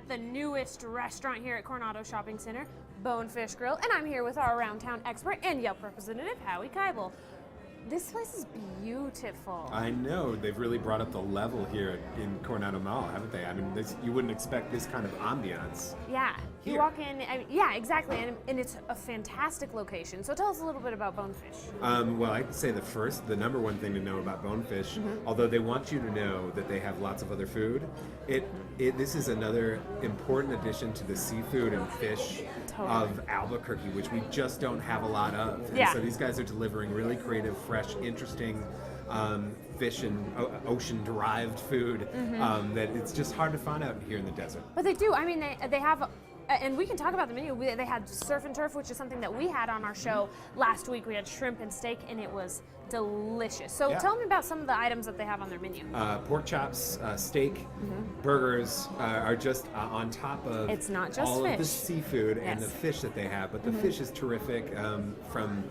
the newest restaurant here at Coronado Shopping Center, Bonefish Grill, and I'm here with our Around Town expert and Yelp representative, Howie Keibel. This place is beautiful. I know. They've really brought up the level here in Coronado Mall, haven't they? I mean, you wouldn't expect this kind of ambiance. Yeah. Here. You walk in, yeah, exactly, and it's a fantastic location. So tell us a little bit about Bonefish. Well, I'd say the number one thing to know about Bonefish, although they want you to know that they have lots of other food, this is another important addition to the seafood and fish of Albuquerque, which we just don't have a lot of. And Yeah. so these guys are delivering really creative, fresh, interesting fish and ocean-derived food that it's just hard to find out here in the desert. But they do. I mean, they have, and we can talk about the menu. They had surf and turf, which is something that we had on our show last week. We had shrimp and steak, and it was delicious. So Yeah. tell me about some of the items that they have on their menu. Pork chops, steak, burgers are just on top of It's not just all of the fish. seafood and the Yes. fish that they have. But the fish is terrific, from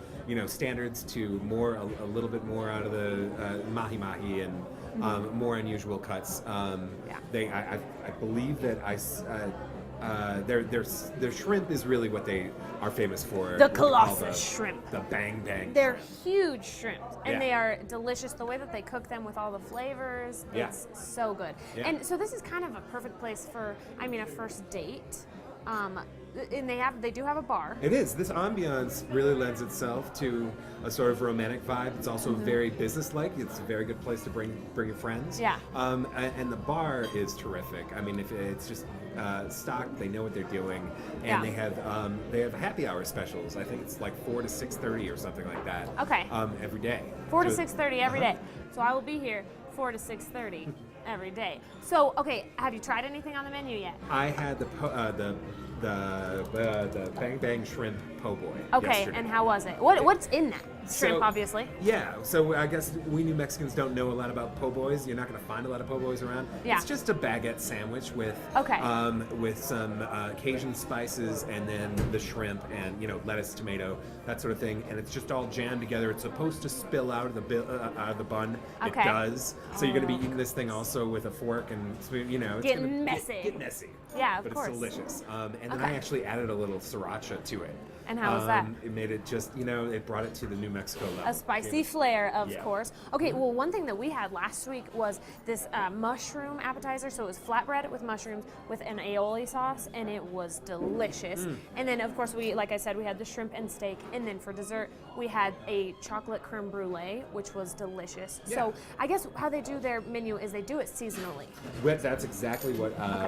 standards to a little bit more out of the mahi mahi and more unusual cuts. I believe that their shrimp is really what they are famous for. The What they call Colossus shrimp. The bang bang. They're huge shrimp, and Yeah. they are delicious. The way that they cook them with all the flavors, Yeah. it's so good. Yeah. And so this is kind of a perfect place for, a first date. And they do have a bar. It is. This ambiance really lends itself to a sort of romantic vibe. It's also very businesslike. It's a very good place to bring your friends. Yeah. And the bar is terrific. I mean, if it's just stocked, they know what they're doing, Yeah. and they have happy hour specials. I think it's like 4 to 6:30 or something like that. Okay. Every day. 4 to So- 6:30 every day. So I will be here 4 to 6:30 every day. So, okay, have you tried anything on the menu yet? I had the bang bang shrimp po' boy. Okay, yesterday. and how was it? What's in that? Shrimp, So- obviously. Yeah, so I guess we New Mexicans don't know a lot about po' boys. You're not going to find a lot of po' boys around. Yeah. It's just a baguette sandwich with some Cajun spices and then the shrimp and lettuce, tomato, that sort of thing. And it's just all jammed together. It's supposed to spill out of the bun. Okay. It does. So you're going to be eating this thing also with a fork and spoon. It's Getting gonna messy. Get messy. Yeah, of but course. it's delicious. And then Okay. I actually added a little sriracha to it. And how was that? It made it just it brought it to the New Mexico level. A spicy flair, of Yeah. course. Okay, well, one thing that we had last week was this mushroom appetizer. So it was flatbread with mushrooms with an aioli sauce, and it was delicious. And then, of course, like I said, we had the shrimp and steak. And then for dessert, we had a chocolate creme brulee, which was delicious. Yeah. So I guess how they do their menu is they do it seasonally. That's exactly what I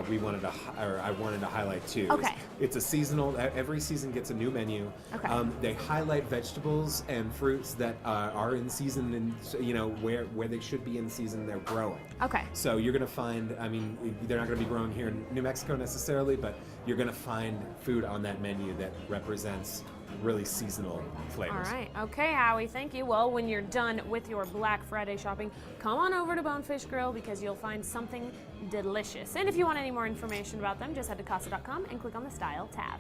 wanted to highlight too. Okay. It's a seasonal. Every season gets a new menu. Okay. They highlight vegetables and fruits that are in season and where they should be in season. They're growing. Okay. So you're going to find. I mean, they're not going to be growing here in New Mexico necessarily, but you're going to find food on that menu that represents really seasonal flavors. All right. Okay, Howie, thank you. Well, when you're done with your Black Friday shopping, come on over to Bonefish Grill because you'll find something delicious. And if you want any more information about them, just head to Casa.com and click on the Style tab.